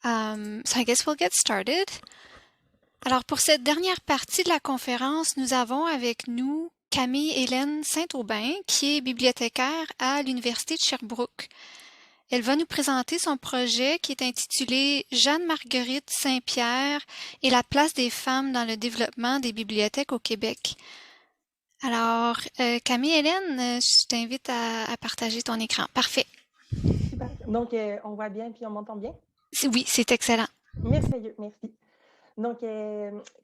So I guess we'll get started. Alors, pour cette dernière partie de la conférence, nous avons avec nous Camille-Hélène Saint-Aubin, qui est bibliothécaire à l'Université de Sherbrooke. Elle va nous présenter son projet qui est intitulé Jeanne-Marguerite Saint-Pierre et la place des femmes dans le développement des bibliothèques au Québec. Alors, Camille-Hélène, je t'invite à partager ton écran. Parfait. Super. Donc, on voit bien puis on m'entend bien? Oui, c'est excellent. Merveilleux, merci. Donc,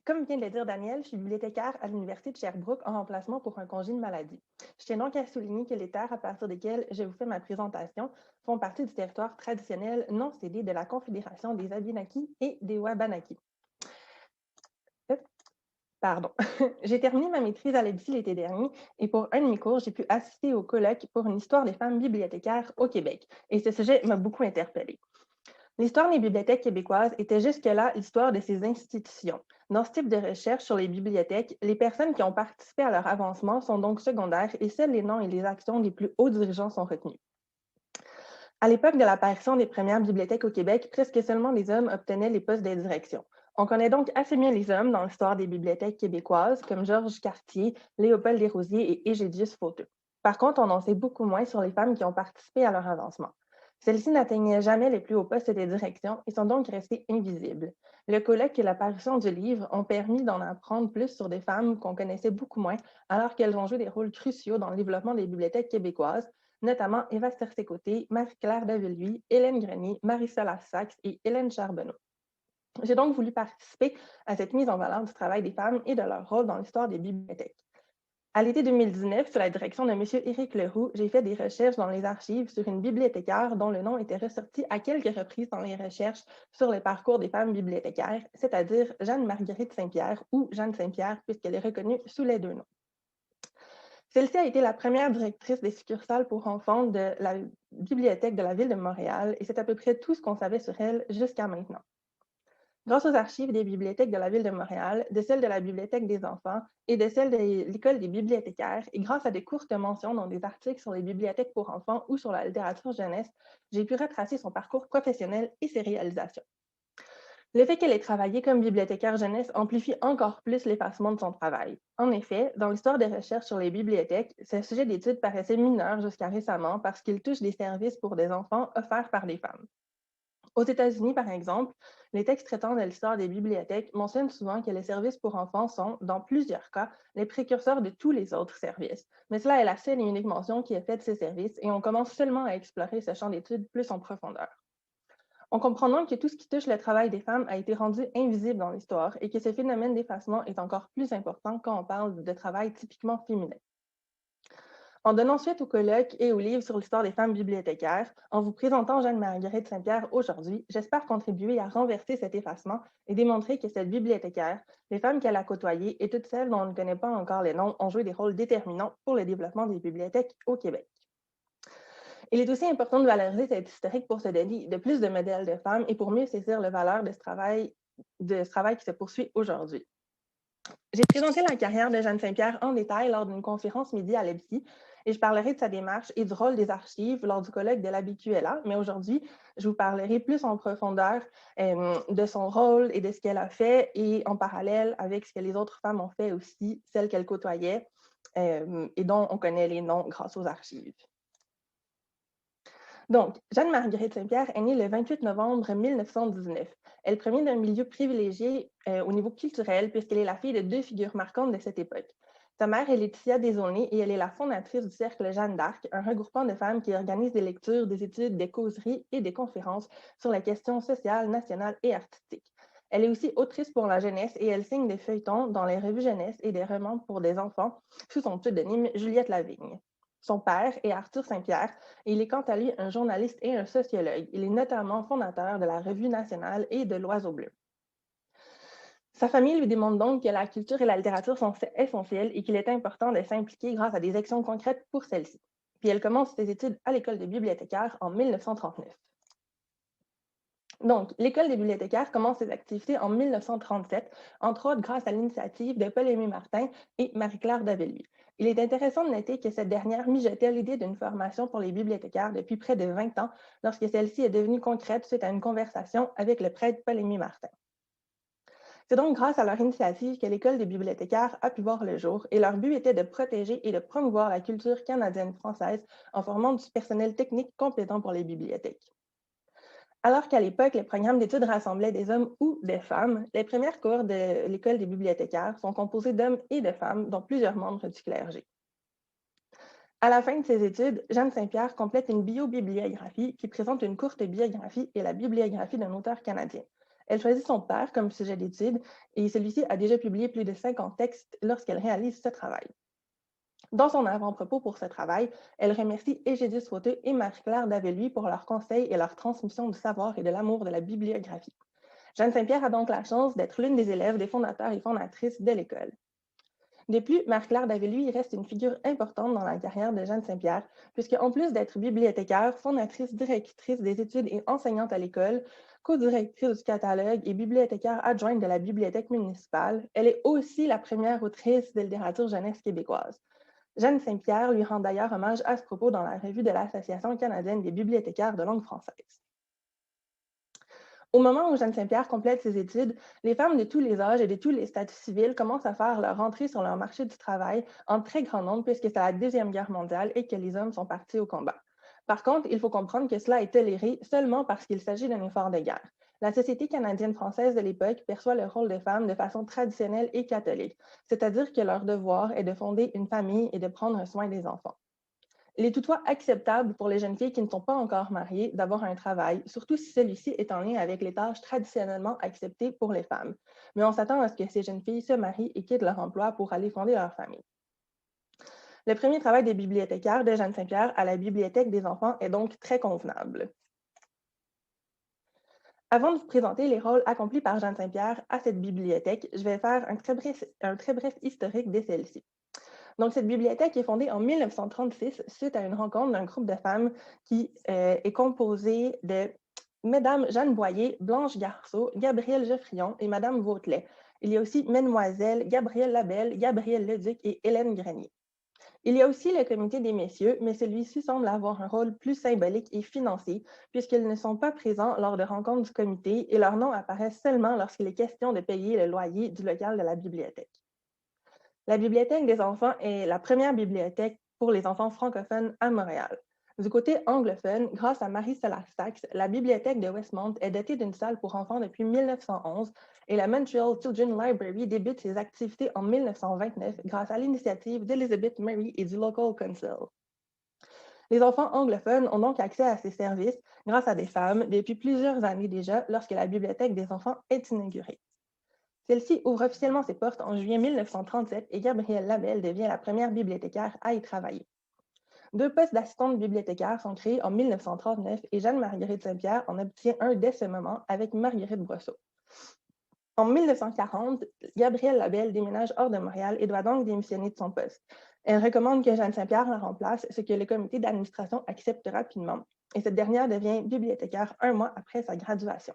comme vient de le dire Daniel, je suis bibliothécaire à l'Université de Sherbrooke en remplacement pour un congé de maladie. Je tiens donc à souligner que les terres à partir desquelles je vous fais ma présentation font partie du territoire traditionnel non cédé de la Confédération des Abénaquis et des Wabanakis. Pardon. J'ai terminé ma maîtrise à l'EBSI l'été dernier et pour un de mes cours, j'ai pu assister au colloque pour une histoire des femmes bibliothécaires au Québec. Et ce sujet m'a beaucoup interpellée. L'histoire des bibliothèques québécoises était jusque-là l'histoire de ces institutions. Dans ce type de recherche sur les bibliothèques, les personnes qui ont participé à leur avancement sont donc secondaires et seuls les noms et les actions des plus hauts dirigeants sont retenus. À l'époque de l'apparition des premières bibliothèques au Québec, presque seulement les hommes obtenaient les postes de direction. On connaît donc assez bien les hommes dans l'histoire des bibliothèques québécoises, comme Georges Cartier, Léopold Desrosiers et Égédius Fauteux. Par contre, on en sait beaucoup moins sur les femmes qui ont participé à leur avancement. Celles-ci n'atteignaient jamais les plus hauts postes de direction et sont donc restées invisibles. Le colloque et l'apparition du livre ont permis d'en apprendre plus sur des femmes qu'on connaissait beaucoup moins, alors qu'elles ont joué des rôles cruciaux dans le développement des bibliothèques québécoises, notamment Eva Stercé-Côté, Marie-Claire Davilluy, Hélène Grenier, Marie-Sola Saxe et Hélène Charbonneau. J'ai donc voulu participer à cette mise en valeur du travail des femmes et de leur rôle dans l'histoire des bibliothèques. À l'été 2019, sous la direction de M. Éric Leroux, j'ai fait des recherches dans les archives sur une bibliothécaire dont le nom était ressorti à quelques reprises dans les recherches sur le parcours des femmes bibliothécaires, c'est-à-dire Jeanne-Marguerite Saint-Pierre ou Jeanne Saint-Pierre, puisqu'elle est reconnue sous les deux noms. Celle-ci a été la première directrice des succursales pour enfants de la bibliothèque de la ville de Montréal et c'est à peu près tout ce qu'on savait sur elle jusqu'à maintenant. Grâce aux archives des bibliothèques de la ville de Montréal, de celles de la bibliothèque des enfants et de celles de l'école des bibliothécaires, et grâce à des courtes mentions dans des articles sur les bibliothèques pour enfants ou sur la littérature jeunesse, j'ai pu retracer son parcours professionnel et ses réalisations. Le fait qu'elle ait travaillé comme bibliothécaire jeunesse amplifie encore plus l'effacement de son travail. En effet, dans l'histoire des recherches sur les bibliothèques, ce sujet d'étude paraissait mineur jusqu'à récemment parce qu'il touche des services pour des enfants offerts par des femmes. Aux États-Unis, par exemple, les textes traitant de l'histoire des bibliothèques mentionnent souvent que les services pour enfants sont, dans plusieurs cas, les précurseurs de tous les autres services. Mais cela est la seule et unique mention qui est faite de ces services et on commence seulement à explorer ce champ d'études plus en profondeur. On comprend donc que tout ce qui touche le travail des femmes a été rendu invisible dans l'histoire et que ce phénomène d'effacement est encore plus important quand on parle de travail typiquement féminin. En donnant suite au colloque et au livre sur l'histoire des femmes bibliothécaires, en vous présentant Jeanne-Marguerite Saint-Pierre aujourd'hui, j'espère contribuer à renverser cet effacement et démontrer que cette bibliothécaire, les femmes qu'elle a côtoyées et toutes celles dont on ne connaît pas encore les noms ont joué des rôles déterminants pour le développement des bibliothèques au Québec. Il est aussi important de valoriser cette historique pour se donner de plus de modèles de femmes et pour mieux saisir la valeur de ce travail qui se poursuit aujourd'hui. J'ai présenté la carrière de Jeanne Saint-Pierre en détail lors d'une conférence midi à l'EBSI et je parlerai de sa démarche et du rôle des archives lors du colloque de l'ABQLA, mais aujourd'hui, je vous parlerai plus en profondeur de son rôle et de ce qu'elle a fait et en parallèle avec ce que les autres femmes ont fait aussi, celles qu'elle côtoyait et dont on connaît les noms grâce aux archives. Donc, Jeanne-Marguerite Saint-Pierre est née le 28 novembre 1919. Elle provient d'un milieu privilégié au niveau culturel puisqu'elle est la fille de deux figures marquantes de cette époque. Sa mère est Laetitia Desaulnay et elle est la fondatrice du Cercle Jeanne d'Arc, un regroupement de femmes qui organise des lectures, des études, des causeries et des conférences sur les questions sociales, nationales et artistiques. Elle est aussi autrice pour la jeunesse et elle signe des feuilletons dans les revues jeunesse et des romans pour des enfants sous son pseudonyme Juliette Lavigne. Son père est Arthur Saint-Pierre et il est quant à lui un journaliste et un sociologue. Il est notamment fondateur de la Revue nationale et de l'Oiseau bleu. Sa famille lui démontre donc que la culture et la littérature sont essentielles et qu'il est important de s'impliquer grâce à des actions concrètes pour celles-ci. Puis elle commence ses études à l'école des bibliothécaires en 1939. Donc, l'École des bibliothécaires commence ses activités en 1937, entre autres grâce à l'initiative de Paul-Aimé Martin et Marie-Claire Davilluy. Il est intéressant de noter que cette dernière mijotait l'idée d'une formation pour les bibliothécaires depuis près de 20 ans, lorsque celle-ci est devenue concrète suite à une conversation avec le prêtre Paul-Aimé Martin. C'est donc grâce à leur initiative que l'École des bibliothécaires a pu voir le jour et leur but était de protéger et de promouvoir la culture canadienne-française en formant du personnel technique compétent pour les bibliothèques. Alors qu'à l'époque, les programmes d'études rassemblaient des hommes ou des femmes, les premières cohortes de l'École des bibliothécaires sont composées d'hommes et de femmes, dont plusieurs membres du clergé. À la fin de ses études, Jeanne Saint-Pierre complète une biobibliographie qui présente une courte biographie et la bibliographie d'un auteur canadien. Elle choisit son père comme sujet d'étude et celui-ci a déjà publié plus de 50 textes lorsqu'elle réalise ce travail. Dans son avant-propos pour ce travail, elle remercie Égédius Fauteux et Marie-Claire Daveluy pour leurs conseils et leur transmission du savoir et de l'amour de la bibliographie. Jeanne Saint-Pierre a donc la chance d'être l'une des élèves des fondateurs et fondatrices de l'école. De plus, Marie-Claire Daveluy reste une figure importante dans la carrière de Jeanne Saint-Pierre, puisqu'en plus d'être bibliothécaire, fondatrice, directrice des études et enseignante à l'école, co-directrice du catalogue et bibliothécaire adjointe de la bibliothèque municipale, elle est aussi la première autrice de littérature jeunesse québécoise. Jeanne Saint-Pierre lui rend d'ailleurs hommage à ce propos dans la revue de l'Association canadienne des bibliothécaires de langue française. Au moment où Jeanne Saint-Pierre complète ses études, les femmes de tous les âges et de tous les statuts civils commencent à faire leur entrée sur leur marché du travail en très grand nombre puisque c'est la Deuxième Guerre mondiale et que les hommes sont partis au combat. Par contre, il faut comprendre que cela est toléré seulement parce qu'il s'agit d'un effort de guerre. La société canadienne-française de l'époque perçoit le rôle des femmes de façon traditionnelle et catholique, c'est-à-dire que leur devoir est de fonder une famille et de prendre soin des enfants. Il est toutefois acceptable pour les jeunes filles qui ne sont pas encore mariées d'avoir un travail, surtout si celui-ci est en lien avec les tâches traditionnellement acceptées pour les femmes. Mais on s'attend à ce que ces jeunes filles se marient et quittent leur emploi pour aller fonder leur famille. Le premier travail des bibliothécaires de Jeanne Saint-Pierre à la Bibliothèque des enfants est donc très convenable. Avant de vous présenter les rôles accomplis par Jeanne Saint-Pierre à cette bibliothèque, je vais faire un très bref historique de celle-ci. Donc, cette bibliothèque est fondée en 1936 suite à une rencontre d'un groupe de femmes qui est composé de Mesdames Jeanne Boyer, Blanche Garceau, Gabrielle Geoffrion et Madame Vautelet. Il y a aussi Mesdemoiselles Gabrielle Labelle, Gabrielle Leduc et Hélène Grenier. Il y a aussi le comité des messieurs, mais celui-ci semble avoir un rôle plus symbolique et financier, puisqu'ils ne sont pas présents lors de rencontres du comité et leurs noms apparaissent seulement lorsqu'il est question de payer le loyer du local de la bibliothèque. La Bibliothèque des enfants est la première bibliothèque pour les enfants francophones à Montréal. Du côté anglophone, grâce à Marie Solar Sachs, la Bibliothèque de Westmount est dotée d'une salle pour enfants depuis 1911 et la Montreal Children's Library débute ses activités en 1929 grâce à l'initiative d'Elizabeth Murray et du Local Council. Les enfants anglophones ont donc accès à ces services grâce à des femmes depuis plusieurs années déjà lorsque la Bibliothèque des enfants est inaugurée. Celle-ci ouvre officiellement ses portes en juillet 1937 et Gabrielle Labelle devient la première bibliothécaire à y travailler. 2 postes d'assistante bibliothécaire sont créés en 1939 et Jeanne-Marguerite Saint-Pierre en obtient un dès ce moment avec Marguerite Brosseau. En 1940, Gabrielle Labelle déménage hors de Montréal et doit donc démissionner de son poste. Elle recommande que Jeanne Saint-Pierre la remplace, ce que le comité d'administration accepte rapidement, et cette dernière devient bibliothécaire 1 mois après sa graduation.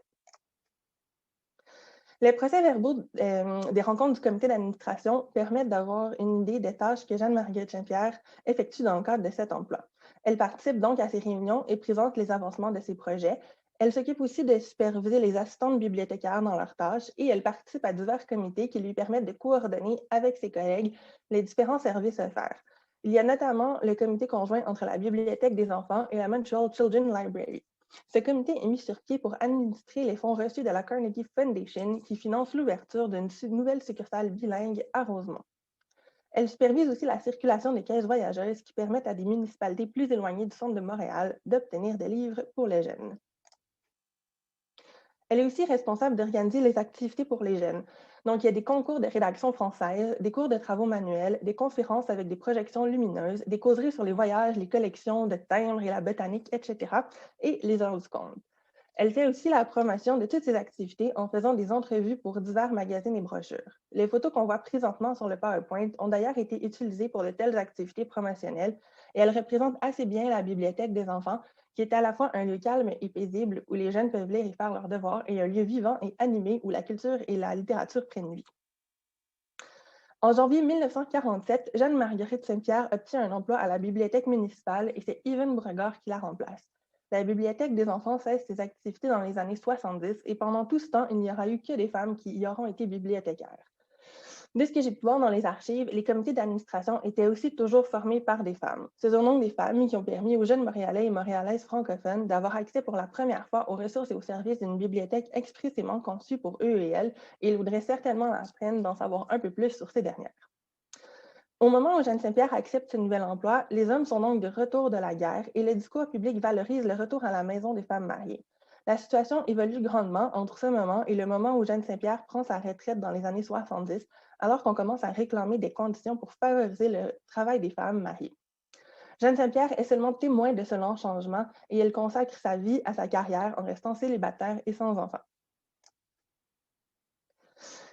Les procès-verbaux des rencontres du comité d'administration permettent d'avoir une idée des tâches que Jeanne-Marguerite Saint-Pierre effectue dans le cadre de cet emploi. Elle participe donc à ces réunions et présente les avancements de ses projets. Elle s'occupe aussi de superviser les assistantes bibliothécaires dans leurs tâches et elle participe à divers comités qui lui permettent de coordonner avec ses collègues les différents services offerts. Il y a notamment le comité conjoint entre la Bibliothèque des enfants et la Montreal Children's Library. Ce comité est mis sur pied pour administrer les fonds reçus de la Carnegie Foundation qui finance l'ouverture d'une nouvelle succursale bilingue à Rosemont. Elle supervise aussi la circulation des caisses voyageuses qui permettent à des municipalités plus éloignées du centre de Montréal d'obtenir des livres pour les jeunes. Elle est aussi responsable d'organiser les activités pour les jeunes. Donc, il y a des concours de rédaction française, des cours de travaux manuels, des conférences avec des projections lumineuses, des causeries sur les voyages, les collections de timbres et la botanique, etc., et les heures du conte. Elle fait aussi la promotion de toutes ces activités en faisant des entrevues pour divers magazines et brochures. Les photos qu'on voit présentement sur le PowerPoint ont d'ailleurs été utilisées pour de telles activités promotionnelles et elles représentent assez bien la bibliothèque des enfants qui est à la fois un lieu calme et paisible où les jeunes peuvent lire et faire leurs devoirs et un lieu vivant et animé où la culture et la littérature prennent vie. En janvier 1947, Jeanne-Marguerite Saint-Pierre obtient un emploi à la bibliothèque municipale et c'est Yvain Bregard qui la remplace. La bibliothèque des enfants cesse ses activités dans les années 70 et pendant tout ce temps, il n'y aura eu que des femmes qui y auront été bibliothécaires. De ce que j'ai pu voir dans les archives, les comités d'administration étaient aussi toujours formés par des femmes. Ce sont donc des femmes qui ont permis aux jeunes Montréalais et Montréalaises francophones d'avoir accès pour la première fois aux ressources et aux services d'une bibliothèque expressément conçue pour eux et elles, et il vaudrait certainement la peine d'en savoir un peu plus sur ces dernières. Au moment où Jeanne Saint-Pierre accepte ce nouvel emploi, les hommes sont donc de retour de la guerre et le discours public valorise le retour à la maison des femmes mariées. La situation évolue grandement entre ce moment et le moment où Jeanne Saint-Pierre prend sa retraite dans les années 70, alors qu'on commence à réclamer des conditions pour favoriser le travail des femmes mariées. Jeanne Saint-Pierre est seulement témoin de ce long changement et elle consacre sa vie à sa carrière en restant célibataire et sans enfant.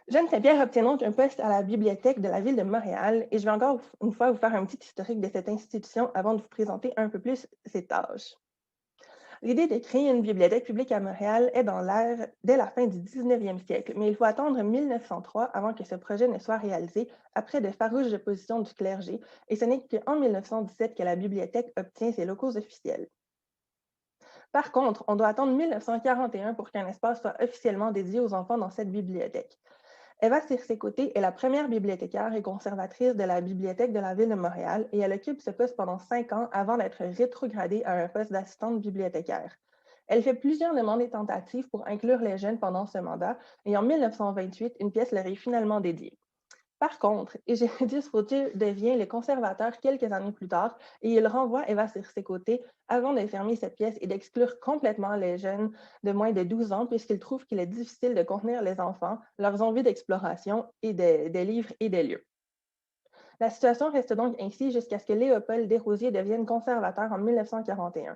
Jeanne Saint-Pierre obtient donc un poste à la bibliothèque de la ville de Montréal et je vais encore une fois vous faire un petit historique de cette institution avant de vous présenter un peu plus ses tâches. L'idée de créer une bibliothèque publique à Montréal est dans l'air dès la fin du 19e siècle, mais il faut attendre 1903 avant que ce projet ne soit réalisé après de farouches oppositions du clergé, et ce n'est qu'en 1917 que la bibliothèque obtient ses locaux officiels. Par contre, on doit attendre 1941 pour qu'un espace soit officiellement dédié aux enfants dans cette bibliothèque. Eva Circé-Côté est la première bibliothécaire et conservatrice de la Bibliothèque de la Ville de Montréal et elle occupe ce poste pendant 5 ans avant d'être rétrogradée à un poste d'assistante bibliothécaire. Elle fait plusieurs demandes et tentatives pour inclure les jeunes pendant ce mandat et en 1928, une pièce leur est finalement dédiée. Par contre, Egédius Fautier devient le conservateur quelques années plus tard et il renvoie Eva sur ses côtés avant de fermer cette pièce et d'exclure complètement les jeunes de moins de 12 ans puisqu'il trouve qu'il est difficile de contenir les enfants, leurs envies d'exploration et des livres et des lieux. La situation reste donc ainsi jusqu'à ce que Léopold Desrosiers devienne conservateur en 1941.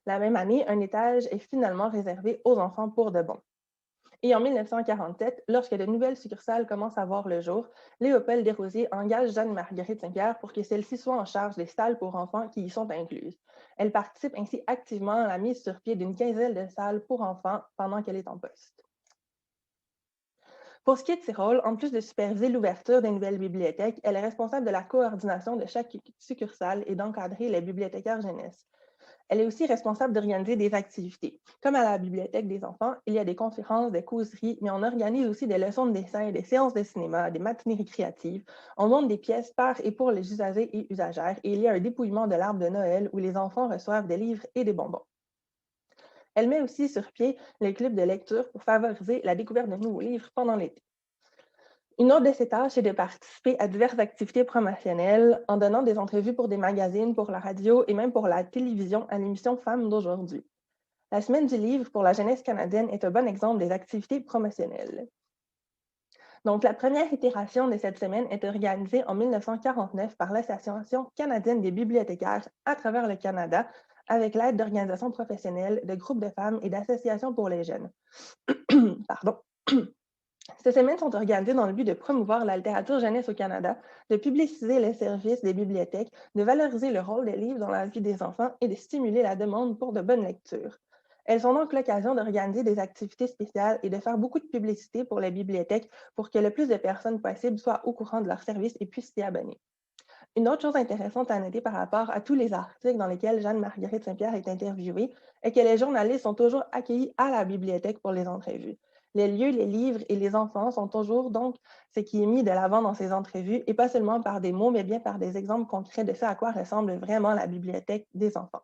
La même année, un étage est finalement réservé aux enfants pour de bon. Et en 1947, lorsque de nouvelles succursales commencent à voir le jour, Léopold Desrosiers engage Jeanne-Marguerite Saint-Pierre pour que celle-ci soit en charge des salles pour enfants qui y sont incluses. Elle participe ainsi activement à la mise sur pied d'une quinzaine de salles pour enfants pendant qu'elle est en poste. Pour ce qui est de ses rôles, en plus de superviser l'ouverture des nouvelles bibliothèques, elle est responsable de la coordination de chaque succursale et d'encadrer les bibliothécaires jeunesse. Elle est aussi responsable d'organiser des activités. Comme à la bibliothèque des enfants, il y a des conférences, des causeries, mais on organise aussi des leçons de dessin, des séances de cinéma, des matinées récréatives. On monte des pièces par et pour les usagers et usagères et il y a un dépouillement de l'arbre de Noël où les enfants reçoivent des livres et des bonbons. Elle met aussi sur pied les clubs de lecture pour favoriser la découverte de nouveaux livres pendant l'été. Une autre de ses tâches est de participer à diverses activités promotionnelles en donnant des entrevues pour des magazines, pour la radio et même pour la télévision à l'émission Femmes d'aujourd'hui. La Semaine du livre pour la jeunesse canadienne est un bon exemple des activités promotionnelles. Donc, la première itération de cette semaine est organisée en 1949 par l'Association canadienne des bibliothécaires à travers le Canada avec l'aide d'organisations professionnelles, de groupes de femmes et d'associations pour les jeunes. Pardon. Ces semaines sont organisées dans le but de promouvoir la littérature jeunesse au Canada, de publiciser les services des bibliothèques, de valoriser le rôle des livres dans la vie des enfants et de stimuler la demande pour de bonnes lectures. Elles sont donc l'occasion d'organiser des activités spéciales et de faire beaucoup de publicité pour les bibliothèques pour que le plus de personnes possible soient au courant de leurs services et puissent s'y abonner. Une autre chose intéressante à noter par rapport à tous les articles dans lesquels Jeanne-Marguerite Saint-Pierre est interviewée est que les journalistes sont toujours accueillis à la bibliothèque pour les entrevues. Les lieux, les livres et les enfants sont toujours donc ce qui est mis de l'avant dans ces entrevues et pas seulement par des mots, mais bien par des exemples concrets de ce à quoi ressemble vraiment la bibliothèque des enfants.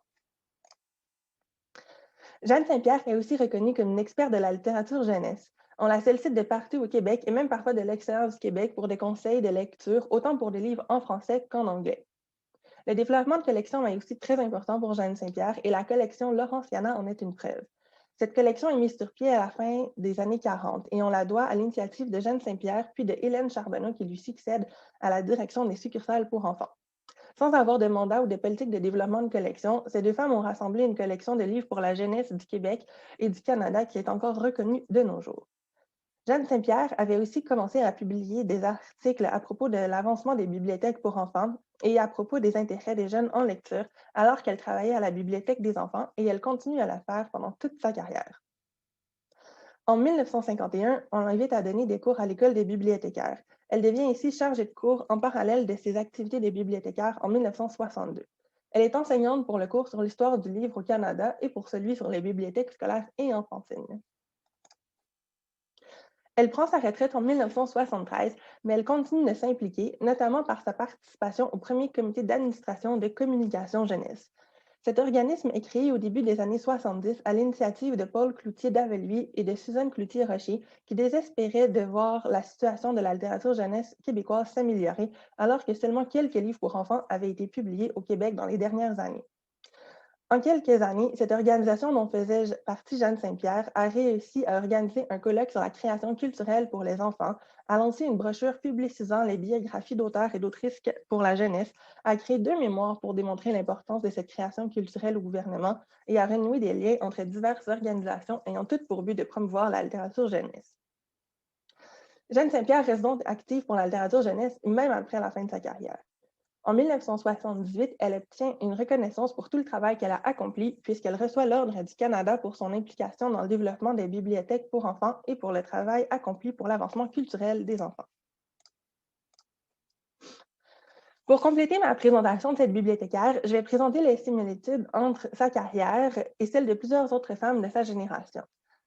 Jeanne Saint-Pierre est aussi reconnue comme une experte de la littérature jeunesse. On la sollicite de partout au Québec et même parfois de l'extérieur du Québec pour des conseils de lecture, autant pour des livres en français qu'en anglais. Le développement de collection est aussi très important pour Jeanne Saint-Pierre et la collection Laurentiana en est une preuve. Cette collection est mise sur pied à la fin des années 40 et on la doit à l'initiative de Jeanne Saint-Pierre puis de Hélène Charbonneau qui lui succède à la direction des succursales pour enfants. Sans avoir de mandat ou de politique de développement de collection, ces deux femmes ont rassemblé une collection de livres pour la jeunesse du Québec et du Canada qui est encore reconnue de nos jours. Jeanne Saint-Pierre avait aussi commencé à publier des articles à propos de l'avancement des bibliothèques pour enfants et à propos des intérêts des jeunes en lecture, alors qu'elle travaillait à la Bibliothèque des enfants et elle continue à la faire pendant toute sa carrière. En 1951, on l'invite à donner des cours à l'école des bibliothécaires. Elle devient ici chargée de cours en parallèle de ses activités des bibliothécaires en 1962. Elle est enseignante pour le cours sur l'histoire du livre au Canada et pour celui sur les bibliothèques scolaires et enfantines. Elle prend sa retraite en 1973, mais elle continue de s'impliquer, notamment par sa participation au premier comité d'administration de Communication Jeunesse. Cet organisme est créé au début des années 70 à l'initiative de Paul Cloutier d'Aveluy et de Suzanne Cloutier-Rocher, qui désespéraient de voir la situation de la littérature jeunesse québécoise s'améliorer, alors que seulement quelques livres pour enfants avaient été publiés au Québec dans les dernières années. En quelques années, cette organisation dont faisait partie Jeanne Saint-Pierre a réussi à organiser un colloque sur la création culturelle pour les enfants, à lancer une brochure publicisant les biographies d'auteurs et d'autrices pour la jeunesse, à créer 2 mémoires pour démontrer l'importance de cette création culturelle au gouvernement et à renouer des liens entre diverses organisations ayant toutes pour but de promouvoir la littérature jeunesse. Jeanne Saint-Pierre reste donc active pour la littérature jeunesse même après la fin de sa carrière. En 1978, elle obtient une reconnaissance pour tout le travail qu'elle a accompli, puisqu'elle reçoit l'Ordre du Canada pour son implication dans le développement des bibliothèques pour enfants et pour le travail accompli pour l'avancement culturel des enfants. Pour compléter ma présentation de cette bibliothécaire, je vais présenter les similitudes entre sa carrière et celle de plusieurs autres femmes de sa génération.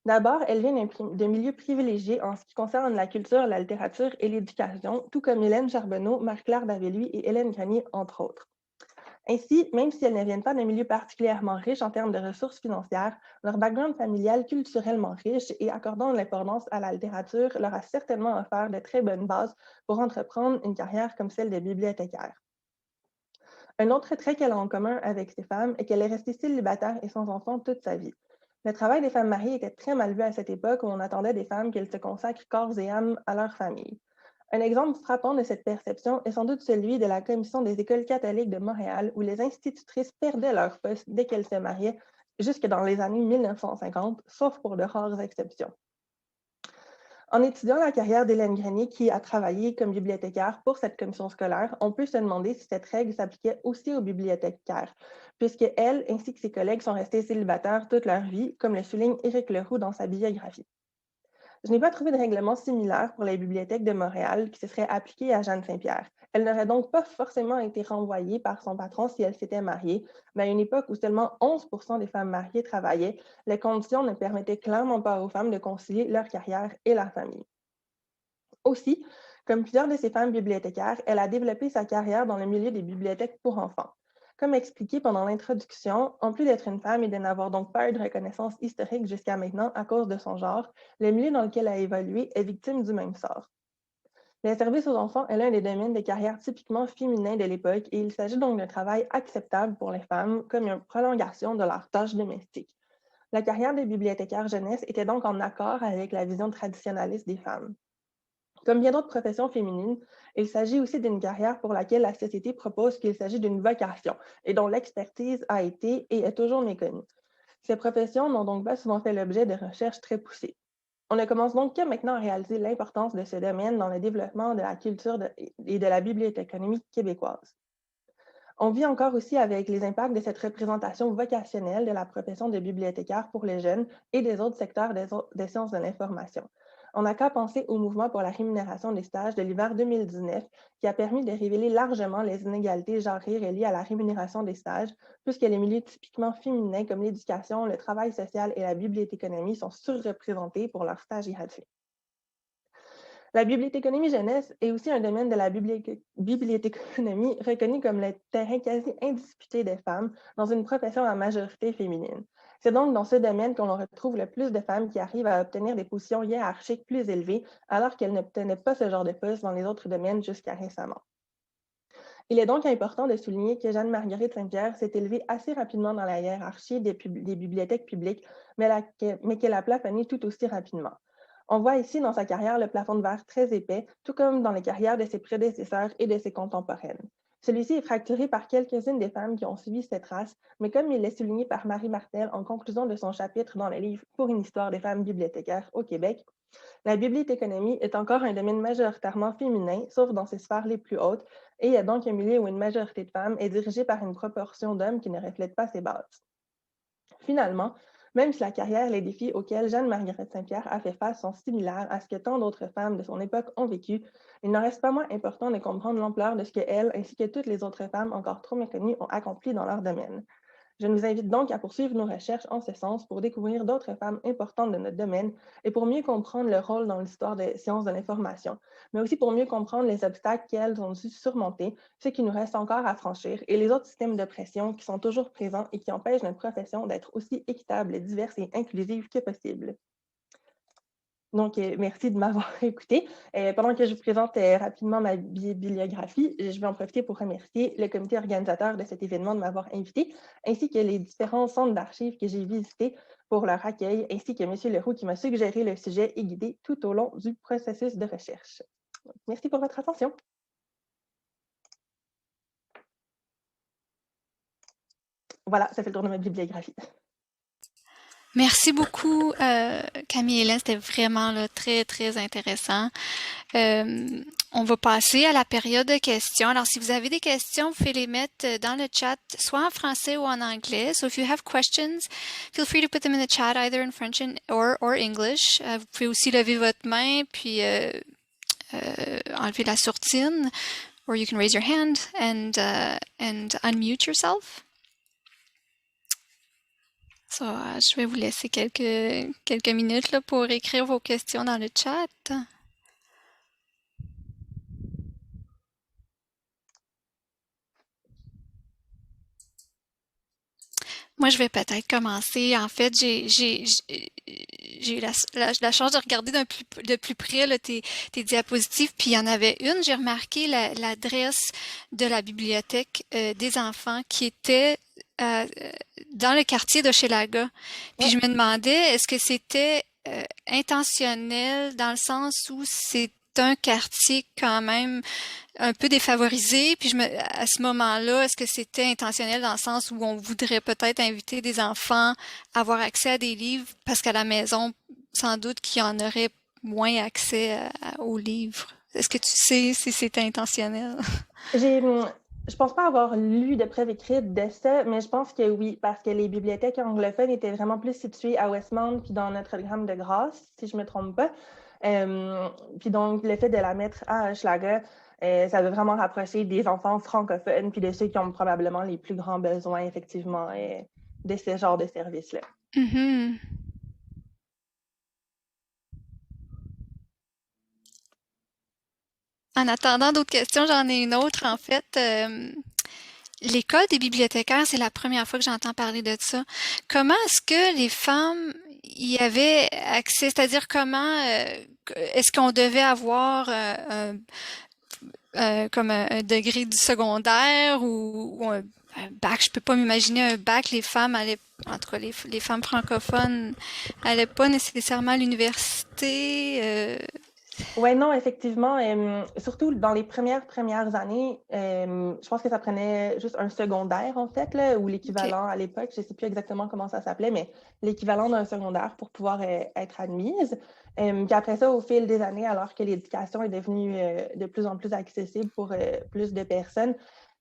D'abord, elle vient d'un milieu privilégié en ce qui concerne la culture, la littérature et l'éducation, tout comme Hélène Charbonneau, Marie-Claire Daveluy et Hélène Grenier, entre autres. Ainsi, même si elles ne viennent pas d'un milieu particulièrement riche en termes de ressources financières, leur background familial culturellement riche et accordant l'importance à la littérature leur a certainement offert de très bonnes bases pour entreprendre une carrière comme celle de bibliothécaire. Un autre trait qu'elle a en commun avec ces femmes est qu'elle est restée célibataire et sans enfant toute sa vie. Le travail des femmes mariées était très mal vu à cette époque où on attendait des femmes qu'elles se consacrent corps et âme à leur famille. Un exemple frappant de cette perception est sans doute celui de la Commission des écoles catholiques de Montréal, où les institutrices perdaient leur poste dès qu'elles se mariaient, jusque dans les années 1950, sauf pour de rares exceptions. En étudiant la carrière d'Hélène Grenier, qui a travaillé comme bibliothécaire pour cette commission scolaire, on peut se demander si cette règle s'appliquait aussi aux bibliothécaires, puisque elle ainsi que ses collègues sont restés célibataires toute leur vie, comme le souligne Éric Leroux dans sa biographie. Je n'ai pas trouvé de règlement similaire pour les bibliothèques de Montréal qui se serait appliqué à Jeanne Saint-Pierre. Elle n'aurait donc pas forcément été renvoyée par son patron si elle s'était mariée, mais à une époque où seulement 11% des femmes mariées travaillaient, les conditions ne permettaient clairement pas aux femmes de concilier leur carrière et la famille. Aussi, comme plusieurs de ces femmes bibliothécaires, elle a développé sa carrière dans le milieu des bibliothèques pour enfants. Comme expliqué pendant l'introduction, en plus d'être une femme et de n'avoir donc pas eu de reconnaissance historique jusqu'à maintenant à cause de son genre, le milieu dans lequel elle a évolué est victime du même sort. Les services aux enfants est l'un des domaines de carrière typiquement féminins de l'époque et il s'agit donc d'un travail acceptable pour les femmes comme une prolongation de leurs tâches domestiques. La carrière des bibliothécaires jeunesse était donc en accord avec la vision traditionnaliste des femmes. Comme bien d'autres professions féminines, il s'agit aussi d'une carrière pour laquelle la société propose qu'il s'agit d'une vocation et dont l'expertise a été et est toujours méconnue. Ces professions n'ont donc pas souvent fait l'objet de recherches très poussées. On ne commence donc que maintenant à réaliser l'importance de ce domaine dans le développement de la culture et de la bibliothéconomie québécoise. On vit encore aussi avec les impacts de cette représentation vocationnelle de la profession de bibliothécaire pour les jeunes et des autres secteurs des sciences de l'information. On n'a qu'à penser au mouvement pour la rémunération des stages de l'hiver 2019 qui a permis de révéler largement les inégalités genrées reliées à la rémunération des stages, puisque les milieux typiquement féminins comme l'éducation, le travail social et la bibliothéconomie sont surreprésentés pour leurs stages gratuits. La bibliothéconomie jeunesse est aussi un domaine de la bibliothéconomie reconnu comme le terrain quasi indisputé des femmes dans une profession à majorité féminine. C'est donc dans ce domaine qu'on retrouve le plus de femmes qui arrivent à obtenir des positions hiérarchiques plus élevées, alors qu'elles n'obtenaient pas ce genre de poste dans les autres domaines jusqu'à récemment. Il est donc important de souligner que Jeanne-Marguerite Saint-Pierre s'est élevée assez rapidement dans la hiérarchie des bibliothèques publiques, mais qu'elle a plafonné tout aussi rapidement. On voit ici dans sa carrière le plafond de verre très épais, tout comme dans les carrières de ses prédécesseurs et de ses contemporaines. Celui-ci est fracturé par quelques-unes des femmes qui ont suivi cette race, mais comme il est souligné par Marie Martel en conclusion de son chapitre dans le livre Pour une histoire des femmes bibliothécaires au Québec, la bibliothéconomie est encore un domaine majoritairement féminin, sauf dans ses sphères les plus hautes, et il y a donc un milieu où une majorité de femmes est dirigée par une proportion d'hommes qui ne reflète pas ces bases. Finalement, Même si la carrière et les défis auxquels Jeanne-Marguerite Saint-Pierre a fait face sont similaires à ce que tant d'autres femmes de son époque ont vécu, il n'en reste pas moins important de comprendre l'ampleur de ce que elle, ainsi que toutes les autres femmes encore trop méconnues, ont accompli dans leur domaine. Je nous invite donc à poursuivre nos recherches en ce sens pour découvrir d'autres femmes importantes de notre domaine et pour mieux comprendre leur rôle dans l'histoire des sciences de l'information, mais aussi pour mieux comprendre les obstacles qu'elles ont dû surmonter, ce qui nous reste encore à franchir et les autres systèmes de pression qui sont toujours présents et qui empêchent notre profession d'être aussi équitable, diverse et inclusive que possible. Donc, merci de m'avoir écouté. Pendant que je vous présente rapidement ma bibliographie, je vais en profiter pour remercier le comité organisateur de cet événement de m'avoir invité, ainsi que les différents centres d'archives que j'ai visités pour leur accueil, ainsi que M. Leroux qui m'a suggéré le sujet et guidé tout au long du processus de recherche. Donc, merci pour votre attention. Voilà, ça fait le tour de ma bibliographie. Merci beaucoup, Camille et Hélène. C'était vraiment là, très, très intéressant. On va passer à la période de questions. Alors, si vous avez des questions, vous pouvez les mettre dans le chat, soit en français ou en anglais. So, if you have questions, feel free to put them in the chat, either in French or English. Vous pouvez aussi lever votre main, puis enlever la sourdine, or you can raise your hand and unmute yourself. So, je vais vous laisser quelques minutes là, pour écrire vos questions dans le chat. Moi, je vais peut-être commencer. En fait, j'ai eu la chance de regarder de plus près là, tes diapositives, puis il y en avait une, j'ai remarqué l'adresse de la bibliothèque des enfants qui était dans le quartier d'Hochelaga. Puis je me demandais, est-ce que c'était intentionnel dans le sens où c'est un quartier quand même un peu défavorisé, puis à ce moment-là, est-ce que c'était intentionnel dans le sens où on voudrait peut-être inviter des enfants à avoir accès à des livres parce qu'à la maison, sans doute qu'il y en aurait moins accès aux livres. Est-ce que tu sais si c'était intentionnel? Je pense pas avoir lu de preuves écrites de ça, mais je pense que oui, parce que les bibliothèques anglophones étaient vraiment plus situées à Westmount puis dans Notre-Dame de Grâce, si je me trompe pas. Puis donc, le fait de la mettre à Hochelaga, ça veut vraiment rapprocher des enfants francophones puis de ceux qui ont probablement les plus grands besoins, effectivement, de ce genre de service-là. Mm-hmm. En attendant d'autres questions, j'en ai une autre en fait. L'école des bibliothécaires, c'est la première fois que j'entends parler de ça. Comment est-ce que les femmes y avaient accès? C'est-à-dire comment est-ce qu'on devait avoir comme un degré du secondaire ou un bac? Je peux pas m'imaginer un bac. Les femmes allaient, en tout cas les femmes francophones, allaient pas nécessairement à l'université. Oui, non, effectivement. Surtout dans les premières années, je pense que ça prenait juste un secondaire, en fait, là, ou OK. l'équivalent à l'époque. Je ne sais plus exactement comment ça s'appelait, mais l'équivalent d'un secondaire pour pouvoir être admise. Puis après ça, au fil des années, alors que l'éducation est devenue de plus en plus accessible pour plus de personnes,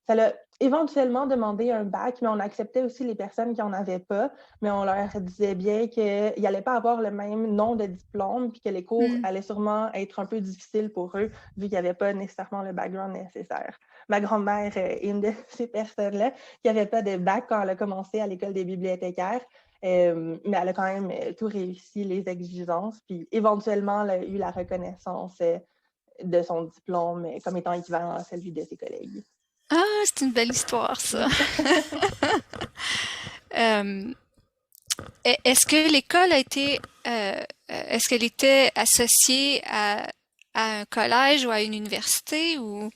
ça l'a éventuellement demandé un bac, mais on acceptait aussi les personnes qui n'en avaient pas, mais on leur disait bien qu'il n'allait pas avoir le même nom de diplôme, puis que les cours Hmm. allaient sûrement être un peu difficiles pour eux, vu qu'il n'y avait pas nécessairement le background nécessaire. Ma grand-mère est une de ces personnes-là qui n'avait pas de bac quand elle a commencé à l'école des bibliothécaires, mais elle a quand même tout réussi, les exigences, puis éventuellement, elle a eu la reconnaissance de son diplôme comme étant équivalent à celui de ses collègues. Ah, c'est une belle histoire, ça. Euh, est-ce que l'école a été, est-ce qu'elle était associée à un collège ou à une université ou?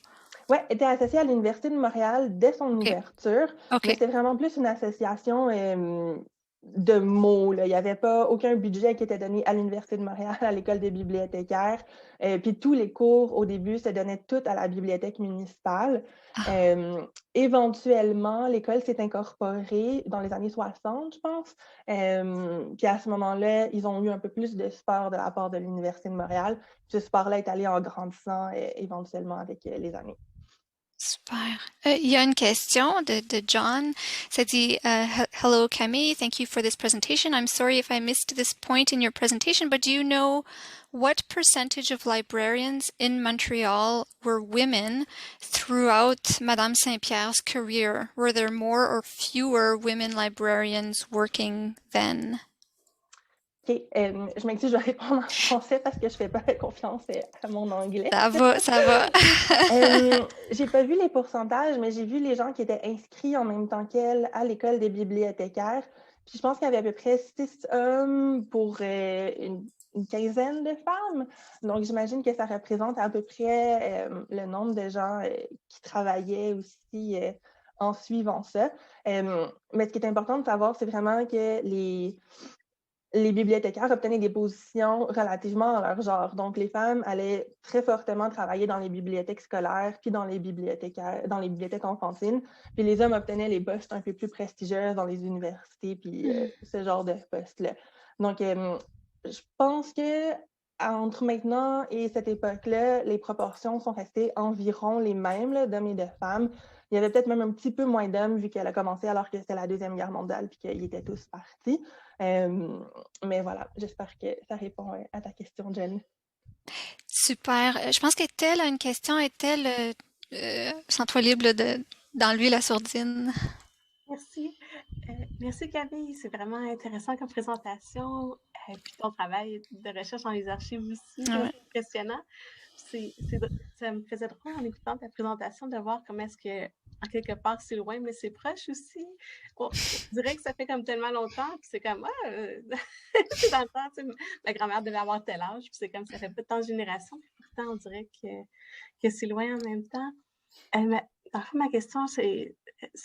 Oui, elle était associée à l'Université de Montréal dès son OK. ouverture, mais OK. c'était vraiment plus une association de mots. Là. Il n'y avait pas aucun budget qui était donné à l'Université de Montréal, à l'école des bibliothécaires. Puis tous les cours, au début, se donnaient toutes à la bibliothèque municipale. Ah. Éventuellement, l'école s'est incorporée dans les années 60, je pense. Puis à ce moment-là, ils ont eu un peu plus de support de la part de l'Université de Montréal. Puis ce support-là est allé en grandissant éventuellement avec les années. Super. Il y a une question de John. Ça dit, Hello Camille, thank you for this presentation. I'm sorry if I missed this point in your presentation, but do you know what percentage of librarians in Montreal were women throughout Madame Saint-Pierre's career? Were there more or fewer women librarians working then? OK, je m'excuse, je vais répondre en français parce que je fais pas confiance à mon anglais. Ça va, ça va. J'ai pas vu les pourcentages, mais j'ai vu les gens qui étaient inscrits en même temps qu'elle à l'école des bibliothécaires. Puis je pense qu'il y avait à peu près 6 hommes pour une quinzaine de femmes. Donc j'imagine que ça représente à peu près le nombre de gens qui travaillaient aussi en suivant ça. Mais ce qui est important de savoir, c'est vraiment que les bibliothécaires obtenaient des positions relativement dans leur genre. Donc, les femmes allaient très fortement travailler dans les bibliothèques scolaires, puis dans les bibliothèques enfantines. Puis les hommes obtenaient les postes un peu plus prestigieux dans les universités, puis ce genre de postes-là. Donc, je pense que entre maintenant et cette époque-là, les proportions sont restées environ les mêmes là, d'hommes et de femmes. Il y avait peut-être même un petit peu moins d'hommes vu qu'elle a commencé alors que c'était la Deuxième Guerre mondiale puis qu'ils étaient tous partis. Mais voilà, j'espère que ça répond à ta question, Jen. Super. Je pense qu'Ethel a une question. Ethel, sens-toi libre d'enlever la sourdine. Merci. Merci Camille, c'est vraiment intéressant comme présentation. Puis ton travail de recherche dans les archives aussi, c'est impressionnant. Ça me faisait drôle en écoutant ta présentation de voir comment est-ce que, en quelque part, c'est loin, mais c'est proche aussi. On dirait que ça fait comme tellement longtemps, puis c'est comme, dans le temps, ma grand-mère devait avoir tel âge, puis c'est comme, ça fait pas tant de générations, puis pourtant, on dirait que c'est loin en même temps. Ma question, c'est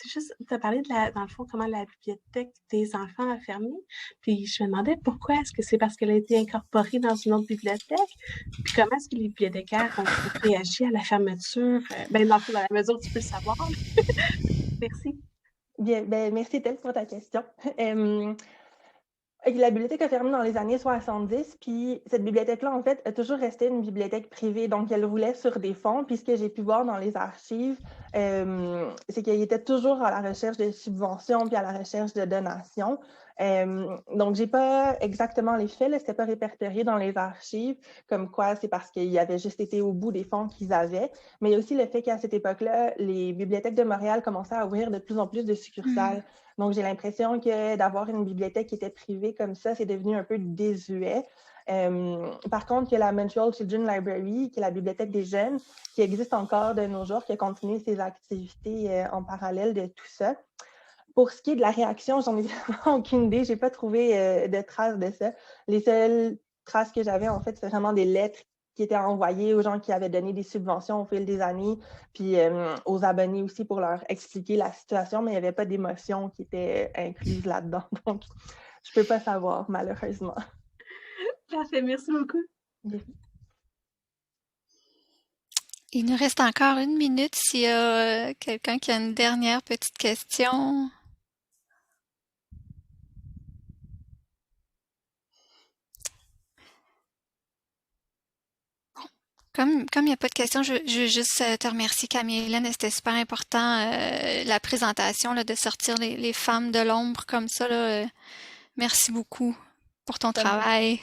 juste, tu as parlé dans le fond, comment la bibliothèque des enfants a fermé. Puis je me demandais pourquoi. Est-ce que c'est parce qu'elle a été incorporée dans une autre bibliothèque? Puis comment est-ce que les bibliothécaires ont réagi à la fermeture? Dans la mesure où tu peux le savoir. Merci. Bien, merci Tel pour ta question. La bibliothèque a fermé dans les années 70, puis cette bibliothèque-là, en fait, a toujours resté une bibliothèque privée, donc elle roulait sur des fonds, puis ce que j'ai pu voir dans les archives, c'est qu'il était toujours à la recherche de subventions, puis à la recherche de donations. Donc, j'ai pas exactement les faits, c'était pas répertorié dans les archives, comme quoi c'est parce qu'il avait juste été au bout des fonds qu'ils avaient, mais il y a aussi le fait qu'à cette époque-là, les bibliothèques de Montréal commençaient à ouvrir de plus en plus de succursales. Donc, j'ai l'impression que d'avoir une bibliothèque qui était privée comme ça, c'est devenu un peu désuet. Par contre, il y a la Montreal Children's Library, qui est la bibliothèque des jeunes, qui existe encore de nos jours, qui a continué ses activités en parallèle de tout ça. Pour ce qui est de la réaction, j'en ai vraiment aucune idée. Je n'ai pas trouvé de traces de ça. Les seules traces que j'avais, en fait, c'est vraiment des lettres qui étaient envoyées aux gens qui avaient donné des subventions au fil des années, puis aux abonnés aussi pour leur expliquer la situation, mais il n'y avait pas d'émotion qui était incluse là-dedans. Donc, je ne peux pas savoir, malheureusement. Parfait, merci beaucoup. Il nous reste encore 1 minute s'il y a quelqu'un qui a une dernière petite question. Comme il n'y a pas de questions, je veux juste te remercier, Camille-Hélène. C'était super important, la présentation, là, de sortir les femmes de l'ombre comme ça. Là. Merci beaucoup pour ton travail.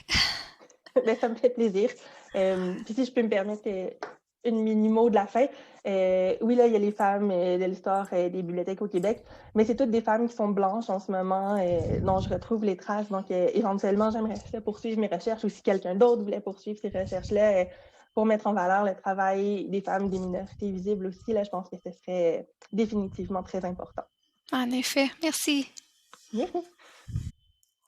Ça me fait plaisir. Puis si je peux me permettre une mini-mot de la fin. Oui, là, il y a les femmes de l'histoire des bibliothèques au Québec, mais c'est toutes des femmes qui sont blanches en ce moment, dont je retrouve les traces. Donc, éventuellement, j'aimerais poursuivre mes recherches ou si quelqu'un d'autre voulait poursuivre ces recherches-là pour mettre en valeur le travail des femmes, des minorités visibles aussi. Là, je pense que ce serait définitivement très important. En effet. Merci. Merci.